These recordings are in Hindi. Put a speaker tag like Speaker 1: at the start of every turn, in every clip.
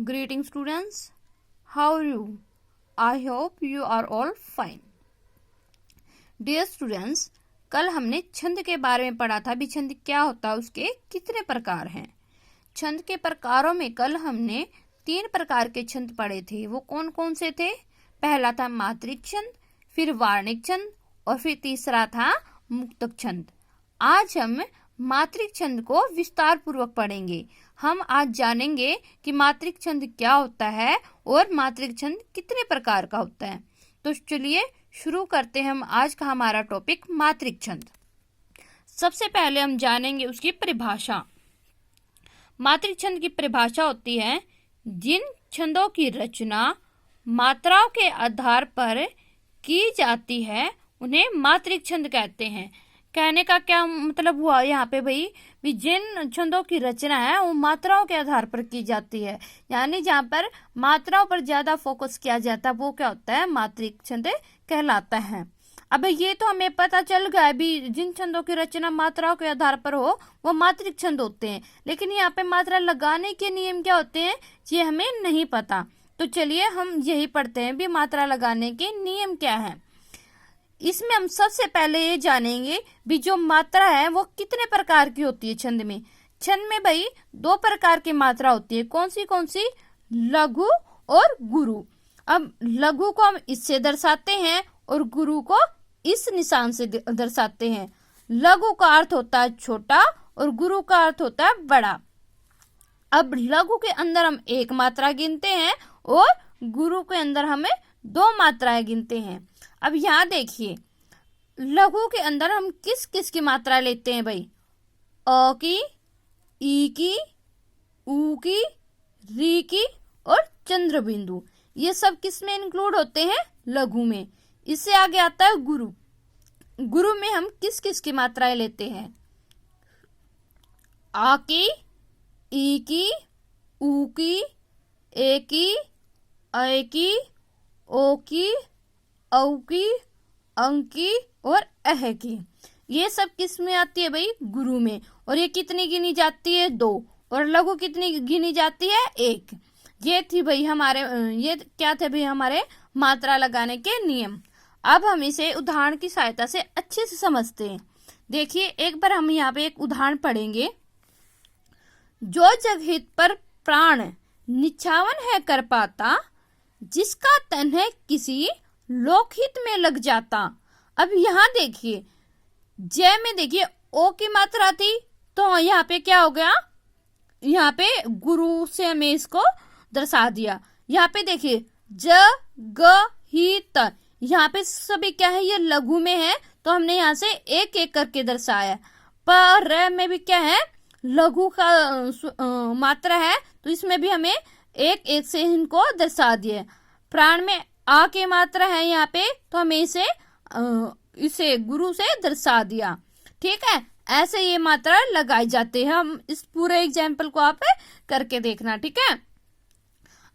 Speaker 1: Greetings students, how are you? I hope you are all fine. Dear students, कल हमने छंद के बारे में पढ़ा था। भी छंद क्या होता है, उसके कितने प्रकार हैं। छंद के प्रकारों में कल हमने 3 प्रकार के छंद पढ़े थे। वो कौन कौन से थे? पहला था मात्रिक छंद, फिर वार्णिक छंद और फिर तीसरा था मुक्तक छंद। आज हम मात्रिक छंद को विस्तार पूर्वक पढ़ेंगे। हम आज जानेंगे कि मात्रिक छंद क्या होता है और मात्रिक छंद कितने प्रकार का होता है। तो चलिए शुरू करते हैं हम आज का हमारा टॉपिक मात्रिक छंद। सबसे पहले हम जानेंगे उसकी परिभाषा। मात्रिक छंद की परिभाषा होती है जिन छंदों की रचना मात्राओं के आधार पर की जाती है उन्हें मात्रिक छंद कहते हैं। कहने का क्या मतलब हुआ यहाँ पे भाई? भी जिन छंदों की रचना है वो मात्राओं के आधार पर की जाती है, यानी जहाँ पर मात्राओं पर ज्यादा फोकस किया जाता है वो क्या होता है? मात्रिक छंद कहलाता है। अब ये तो हमें पता चल गया है भी जिन छंदों की रचना मात्राओं के आधार पर हो वो मात्रिक छंद होते हैं, लेकिन यहाँ पे मात्रा लगाने के नियम क्या होते हैं ये हमें नहीं पता। तो चलिए हम यही पढ़ते हैं भी मात्रा लगाने के नियम क्या है। इसमें हम सबसे पहले ये जानेंगे भी जो मात्रा है वो कितने प्रकार की होती है छंद में। छंद में भाई 2 प्रकार की मात्रा होती है। कौन सी? लघु और गुरु। अब लघु को हम इससे दर्शाते हैं और गुरु को इस निशान से दर्शाते हैं। लघु का अर्थ होता है छोटा और गुरु का अर्थ होता है बड़ा। अब लघु के अंदर हम 1 मात्रा गिनते हैं और गुरु के अंदर हमें 2 मात्राएं गिनते हैं। अब यहाँ देखिए लघु के अंदर हम किस किस की मात्रा लेते हैं भाई? अ की, ई की, ऊ की, री की और चंद्र बिंदु। ये सब किस में इंक्लूड होते हैं? लघु में। इससे आगे आता है गुरु। गुरु में हम किस किस की मात्राएं लेते हैं? आ की, ई की, ऊ की, ए की, ऐ की, ओ की, औ की, अंक की और अह की। ये सब किस में आती है भाई? गुरु में। और ये कितनी गिनी जाती है? 2। और लघु कितनी गिनी जाती है? 1। ये थी भाई ये क्या थे भाई हमारे मात्रा लगाने के नियम। अब हम इसे उदाहरण की सहायता से अच्छे से समझते हैं। देखिए एक बार हम यहाँ पे एक उदाहरण पढ़ेंगे। जो जगहित पर प्राण निछावन है कर पाता, जिसका तन है किसी लोकहित में लग जाता। अब यहाँ देखिए जय में देखिए ओ की मात्रा थी, तो यहाँ पे क्या हो गया? यहाँ पे गुरु से हमें इसको दर्शा दिया। यहाँ पे देखिए ज ग ही त, यहाँ पे सभी क्या है? ये लघु में है, तो हमने यहाँ से एक एक करके दर्शाया। पर र में भी क्या है? लघु का मात्रा है, तो इसमें भी हमें एक एक से इनको दर्शा दिए। प्राण में आ की मात्रा है यहाँ पे, तो हमें इसे गुरु से दर्शा दिया। ठीक है, ऐसे ये मात्रा लगाई जाती है। हम इस पूरे एग्जाम्पल को आप करके देखना। ठीक है,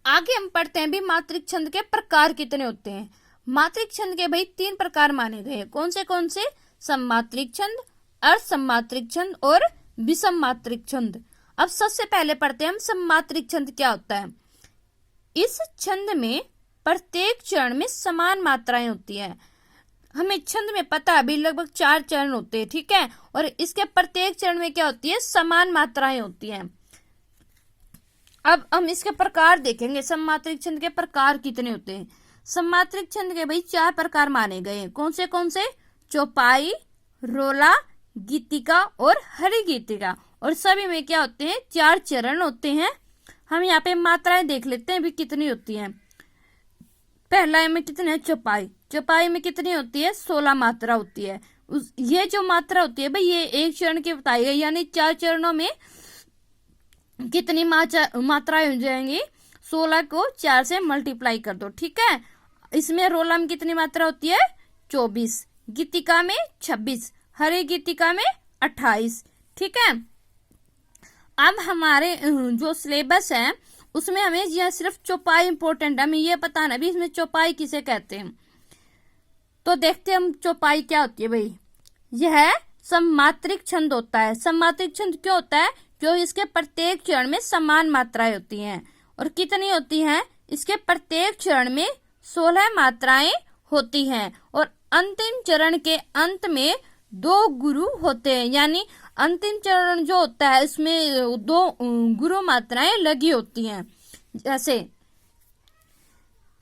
Speaker 1: आगे हम पढ़ते हैं भी मात्रिक छंद के प्रकार कितने होते हैं। मात्रिक छंद के भाई 3 प्रकार माने गए हैं। कौन से? सममात्रिक छंद, अर्ध सममात्रिक छंद और विषम मात्रिक छंद। अब सबसे पहले पढ़ते हैं हम सममात्रिक छंद क्या होता है। इस छंद में प्रत्येक चरण में समान मात्राएं होती है। हमें छंद में पता है अभी लगभग 4 चरण होते हैं। ठीक है, और इसके प्रत्येक चरण में क्या होती है? समान मात्राएं होती हैं। अब हम इसके प्रकार देखेंगे। सममात्रिक छंद के प्रकार कितने होते हैं। सममात्रिक छंद के भाई 4 प्रकार माने गए हैं। कौन से? चौपाई, रोला, गीतिका और हरि गीतिका। और सभी में क्या होते हैं? 4 चरण होते हैं। हम यहाँ पे मात्राएं देख लेते हैं भी कितनी होती हैं। पहला में कितने है? चौपाई में कितनी होती है? 16 मात्रा होती है। ये जो मात्रा होती है भाई ये एक चरण की बताई गई, यानी 4 चरणों में कितनी मात्राएं हो जाएंगी? 16 को 4 से मल्टीप्लाई कर दो। ठीक है, इसमें रोला में कितनी मात्रा होती है? 24, गीतिका में 26, हरे गीतिका में 28। ठीक है, अब हमारे जो सिलेबस है उसमें हमें यह सिर्फ चौपाई इंपॉर्टेंट है। हमें ये पता ना भी इसमें चौपाई किसे कहते हैं। तो देखते हैं हम चौपाई क्या होती है भाई। यह सममात्रिक छंद होता है। सममात्रिक छंद क्यों होता है? क्योंकि इसके प्रत्येक चरण में समान मात्राएं होती हैं और कितनी होती हैं? इसके प्रत्येक चरण में 16 मात्राएं होती हैं और अंतिम चरण के अंत में 2 गुरु होते हैं, यानी अंतिम चरण जो होता है इसमें 2 गुरु मात्राएं लगी होती हैं। जैसे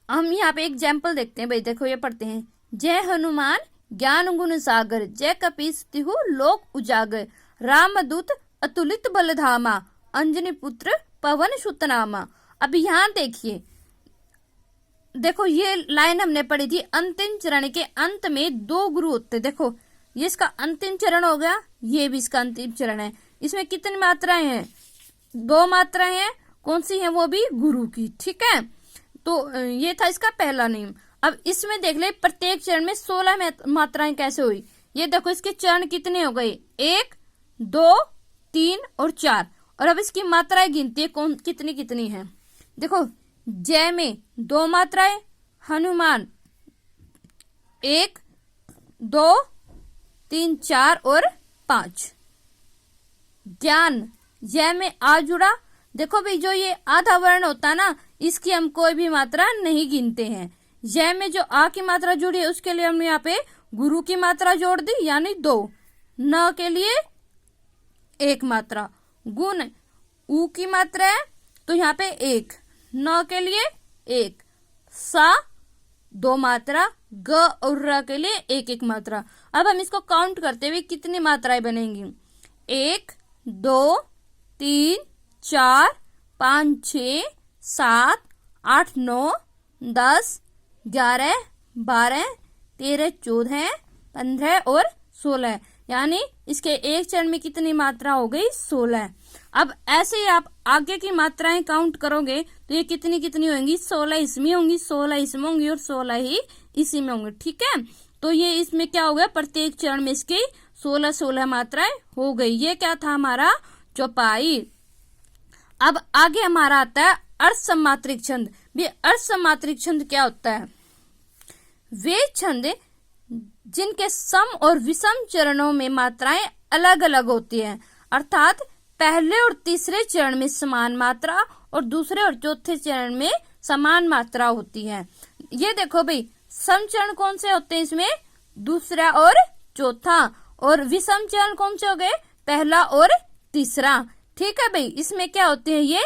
Speaker 1: हम यहाँ पे एग्जाम्पल देखते हैं भाई, देखो ये पढ़ते हैं, जय हनुमान ज्ञान गुण सागर, जय कपीस तिहु लोक उजागर, रामदूत अतुलित बलधामा, अंजनी पुत्र पवन सुत नामा। अब यहाँ देखिए, देखो ये लाइन हमने पढ़ी थी, अंतिम चरण के अंत में 2 गुरु होते। देखो ये इसका अंतिम चरण हो गया, ये भी इसका अंतिम चरण है। इसमें कितनी मात्राएं हैं? 2 मात्राएं हैं। कौन सी है? वो भी गुरु की। ठीक है, तो ये था इसका पहला नियम। अब इसमें देख ले प्रत्येक चरण में 16 मात्राएं कैसे हुई। ये देखो इसके चरण कितने हो गए, 1, 2, 3 और 4। और अब इसकी मात्राएं गिनती है कौन कितनी कितनी है। देखो जय में 2 मात्राएं, हनुमान 1, 2, 3, 4 और 5। ज्ञान जय में आ जुड़ा। देखो भाई जो ये आधा वर्ण होता है ना, इसकी हम कोई भी मात्रा नहीं गिनते हैं। जय में जो आ की मात्रा जुड़ी है उसके लिए हमने यहाँ पे गुरु की मात्रा जोड़ दी, यानी 2। न के लिए 1 मात्रा। गुण ऊ की मात्रा है तो यहाँ पे 1, न के लिए 1, सा 2 मात्रा, ग और र के लिए 1-1 मात्रा। अब हम इसको काउंट करते हुए कितनी मात्राएं बनेंगी, 1, 2, 3, 4, 5, 6, 7, 8, 9, 10, 11, 12, 13, 14, 15 और 16, यानी इसके एक चरण में कितनी मात्रा हो गई, 16। अब ऐसे ही आप आगे की मात्राएं काउंट करोगे तो ये कितनी कितनी होंगी, 16 इसमें होंगी, 16 इसमें होंगी और 16 ही इसी में होंगे। ठीक है, तो ये इसमें क्या हो गया, प्रत्येक चरण में इसकी 16-16 मात्राएं हो गई। ये क्या था हमारा चौपाई। अब आगे हमारा आता है अर्थ सम्मात्रिक छंद। भी अर्थ सम्मात्रिक छंद क्या होता है? वे छंद जिनके सम और विषम चरणों में मात्राएं अलग अलग होती हैं, अर्थात पहले और तीसरे चरण में समान मात्रा और दूसरे और चौथे चरण में समान मात्रा होती है। ये देखो भाई, सम चरण कौन से होते हैं इसमें, दूसरा और चौथा, और विषम चरण कौन से हो गए, पहला और तीसरा। ठीक है भाई, इसमें क्या होते हैं, ये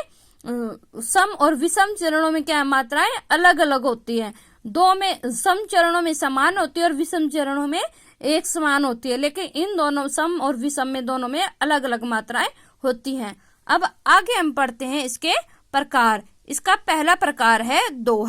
Speaker 1: सम और विषम चरणों में क्या मात्राएं अलग अलग होती है। 2 में सम चरणों में समान होती है और विषम चरणों में एक समान होती है, लेकिन इन दोनों सम और विषम में दोनों में अलग अलग मात्राएं होती हैं। अब आगे हम पढ़ते हैं इसके प्रकार। इसका पहला प्रकार है दोहा।